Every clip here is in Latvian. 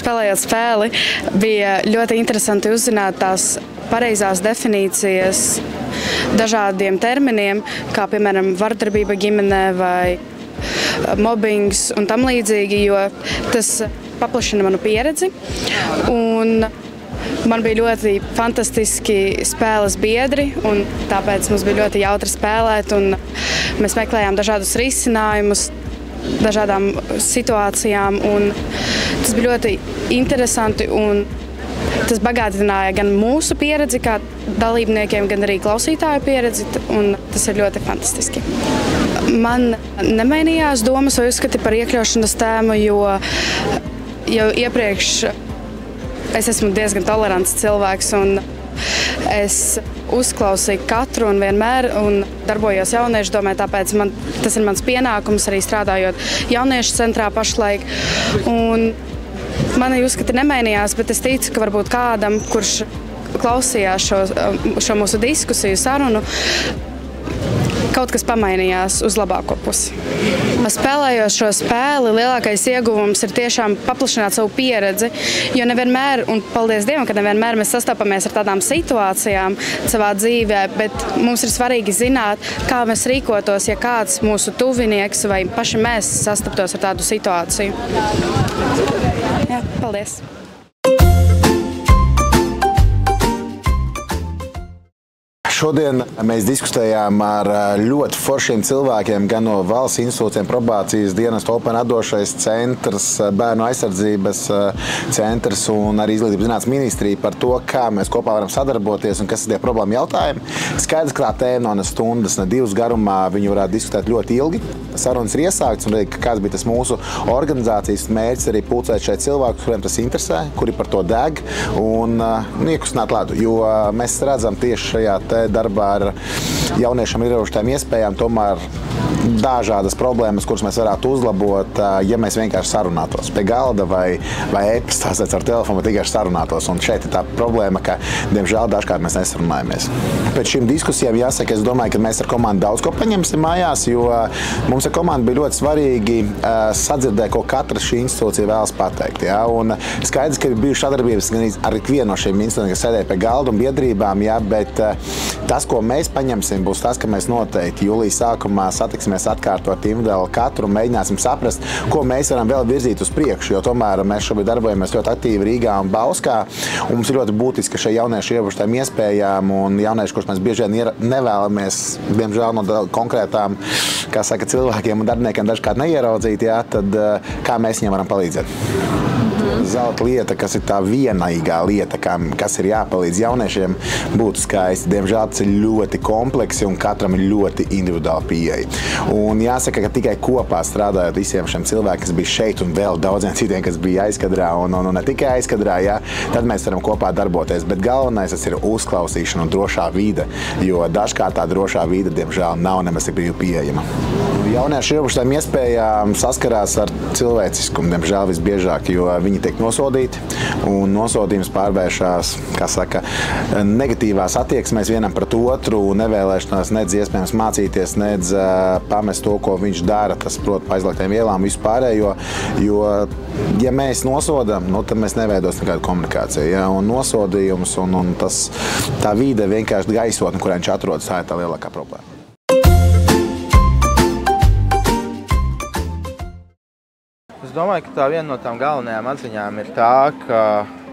spēlējot spēli, bija ļoti interesanti uzzināt tās pareizās definīcijas dažādiem terminiem, kā piemēram vardarbība ģimenē vai mobbings un tam līdzīgi, jo tas paplašina manu pieredzi. Un man bija ļoti fantastiski spēles biedri, un tāpēc mums bija ļoti jautri spēlēt. Mēs meklējām dažādus risinājumus dažādām situācijām. Tas bija ļoti interesanti, un tas bagātināja gan mūsu pieredzi kā dalībniekiem, gan arī klausītāju pieredzi. Tas ir ļoti fantastiski. Man nemainījās domas vai uzskati par iekļaušanas tēmu, jo jau iepriekš es esmu diezgan tolerants cilvēks, un es uzklausīju katru un vienmēr un darbojos jauniešu domē, tāpēc tas ir mans pienākums arī strādājot jauniešu centrā pašlaik. Mani uzskati nemainījās, bet es ticu, ka varbūt kādam, kurš klausījās šo mūsu diskusiju sarunu, kaut kas pamainījās uz labāko pusi. Spēlējot šo spēli, lielākais ieguvums ir tiešām paplašināt savu pieredzi, jo nevienmēr, un paldies Dievam, ka nevienmēr mēs sastopamies ar tādām situācijām savā dzīvē, bet mums ir svarīgi zināt, kā mēs rīkotos, ja kāds mūsu tuvinieks vai paši mēs sastaptos ar tādu situāciju. Jā, paldies! Šodien mēs diskutējām ar ļoti foršiem cilvēkiem, gan no valsts institūcijiem, probācijas dienesta, Open atdošais centrs, bērnu aizsardzības centrs un arī izglītības zinātnes ministrija par to, kā mēs kopā varam sadarboties un kas ir tie problēma jautājumi. Skaidrs, ka tā tēma nav ne stundas, ne divas garumā, viņi varētu diskutēt ļoti ilgi. Sarunas ir iesāktas un kāds bija tas mūsu organizācijas mērķis arī pulcēt šeit cilvēkus, kuriem tas interesē, kuri par to deg un iekustināt ledu, jo mēs redzam tieši šajā darbā ar jauniešiem ir ierobežotām iespējām, tomēr dažādas problēmas, kuras mēs varētu uzlabot, ja mēs vienkārši sarunātos pie galda vai e-pastās ar telefonu, vai tikai sarunātos. Un šeit ir tā problēma, ka, diemžēl, dažkārt mēs nesarunājamies. Pēc šīm diskusijām jāsaka, es domāju, ka mēs ar komandu daudz ko paņemsim mājās, jo mums ar komandu bija ļoti svarīgi sadzirdēt, ko katra šī institūcija vēlas pateikt. Ja? Un skaidrs, ka ir bijušas sadarbības ar ikvienu no šīm institūcijām, kas sēdēja pie galda un biedrībām, ja? Bet tas, ko mēs paņemsim, būs tas, ka mēs noteikti jūlijas sākumā satiksimies atkārtot individuāli katru un mēģināsim saprast, ko mēs varam vēl virzīt uz priekšu, jo tomēr mēs šobrīd darbojamies ļoti aktīvi Rīgā un Bauskā, un mums ir ļoti būtiski šie jaunieši ierobežotām iespējām un jaunieši, kurus mēs bieži vien nevēlamies, diemžēl no konkrētām, kā saka, cilvēkiem un darbiniekiem dažkārt neieraudzīt, ja? Tad kā mēs viņiem varam palīdzēt? Zelta lieta, kas ir tā vienīgā lieta, kas ir jāpalīdz jauniešiem, būtu skaisti. Diemžēl tas ir ļoti kompleksi un katram ir ļoti individuāli pieeja. Un jāsaka, ka tikai kopā strādājot visiem šiem cilvēkiem, kas bija šeit un vēl daudziem citiem, kas bija aizkadrā un ne tikai aizkadrā, ja, tad mēs varam kopā darboties. Bet galvenais tas ir uzklausīšana un drošā vide, jo dažkārt tā drošā vide, diemžēl, nav nemaz tik brīvi pieejama. Jaunieši ierobežotām iespējām saskarās ar cilvēciskumu, diemžēl visbiežāk, jo viņi tiek nosodīti un nosodījums pārvēršās, kā saka, negatīvās attieksmēs vienam pret otru, nevēlēšanās nedz iespējams mācīties, nedz pamest to, ko viņš dara, tas, proti, pa aizliegtām vielām, visu pārējo, jo, ja mēs nosodam, tad mēs neveidosim nekādu komunikāciju, ja, un nosodījums un tā vide vienkārši gaisotne, kurā viņš atrodas, tā ir tā lielākā problēma. Es domāju, ka tā viena no tām galvenajām atziņām ir tā, ka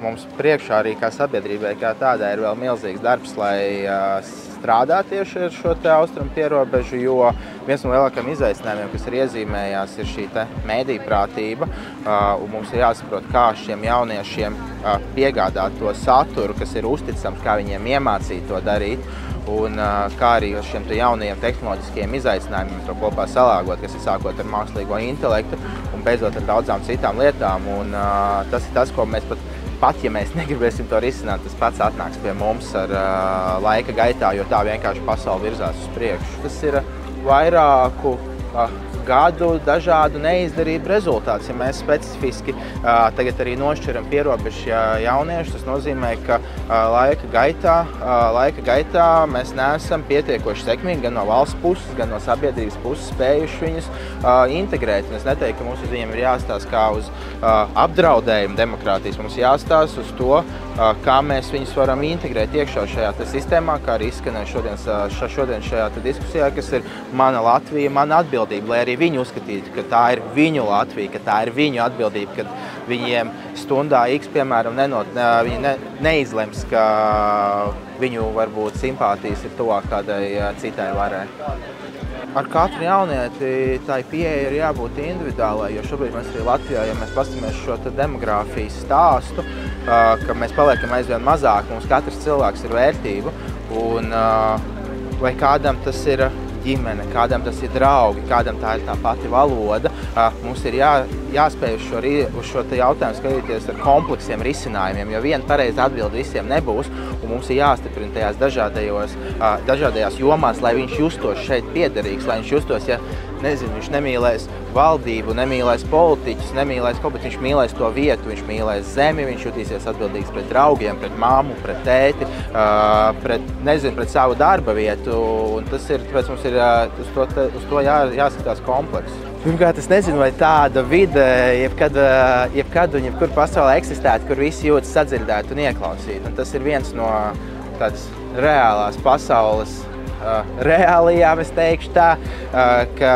mums priekšā arī kā sabiedrībai kā tādai ir vēl milzīgs darbs, lai strādā tieši ar šo austrumu pierobežu, jo viens no lielākajiem izaicinājumiem, kas ir iezīmējās, ir šī mēdīprātība, un mums ir jāsaprot, kā šiem jauniešiem piegādāt to saturu, kas ir uzticams, kā viņiem iemācīt to darīt, un kā arī ar šiem jaunajiem tehnoloģiskiem izaicinājumiem to kopā salāgot, kas ir sākot ar mākslīgo intelektu un beidzot ar daudzām citām lietām. Un tas ir tas, ko mēs pat ja mēs negribēsim to risināt, tas pats atnāks pie mums ar laika gaitā, jo tā vienkārši pasaule virzās uz priekšu. Tas ir vairāku gadu dažādu neizdarību rezultāts. Ja mēs specifiski tagad arī nošķiram pierobežu jauniešus, tas nozīmē, ka laika gaitā mēs neesam pietiekoši sekmīgi gan no valsts puses, gan no sabiedrības puses spējuši viņus integrēt. Un es neteiktu, ka mums uz viņiem ir jāstāsta kā uz apdraudējumu demokrātijas. Mums jāstāsta uz to, kā mēs viņus varam integrēt iekšā šajā sistēmā, kā arī izskanēja šodien šajā diskusijā, kas ir mana Latvija, mana atbildība, lai arī viņi uzskatītu, ka tā ir viņu Latvija, ka tā ir viņu atbildība, kad viņiem stundā X, piemēram, viņi neizlems, ka viņu varbūt simpātijas ir tuvāk kādai citai varai. Ar katru jaunieti tai pieeja ir jābūt individuālai, jo šobrīd mēs arī Latvijā, ja mēs paskatāmies šo demogrāfijas stāstu, ka mēs paliekam aizvien mazāk, mums katrs cilvēks ir vērtība, un vai kādam tas ir ģimene, kādam tas ir draugi, kādam tā ir tā pati valoda, mums ir jāspēj uz šo jautājumu skatīties ar kompleksiem risinājumiem, jo viena pareiza atbilde visiem nebūs, un mums ir jāstiprina tajās dažādajās jomās, lai viņš justos šeit piederīgs, lai viņš justos, ja viņš nemīlēs valdību, nemīlēs politiķus, nemīlēs kaut, bet viņš mīlēs to vietu, viņš mīlēs zemi, viņš jutīsies atbildīgs pret draugiem, pret māmu, pret tēti, pret savu darba vietu, un tas ir, tāpēc mums ir uz to jāskatās komplekss. Pirmkārt, es nezinu, vai tāda vide jebkad un jebkur pasaulē eksistētu, kur visi jūtas sadzirdēti un ieklausīti. Un tas ir viens no tādas reālās pasaules reālijām, es teikšu tā, ka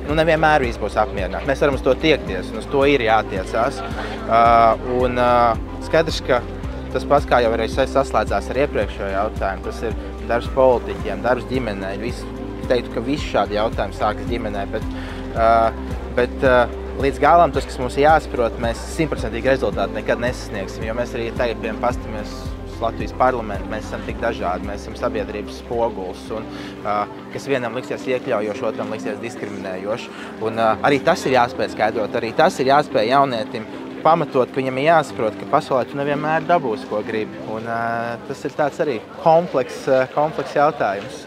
nevienmēr viss būs apmierināti. Mēs varam uz to tiekties, un uz to ir jātiecās. Un skaidrs, ka tas pats, kā jau arī saslēdzās ar iepriekšējo jautājumu, tas ir darbs politiķiem, darbs ģimenei. Teiktu, ka visi šādi jautājumi sākas ģimenē, bet līdz galam tas, kas mums ir jāsaprot, mēs 100% rezultātu nekad nesasniegsim, jo mēs arī tagad, piemēram, pastamies Latvijas parlamentu, mēs esam tik dažādi, mēs esam sabiedrības spoguls, un kas vienam liksies iekļaujoši, otram liksies diskriminējoši. Un arī tas ir jāspēj skaidrot, arī tas ir jāspēj jaunietim pamatot, ka viņam ir jāsaprot, ka pasaulē tu nevienmēr dabūsi, ko gribi. Un tas ir tāds arī komplekss jautājums.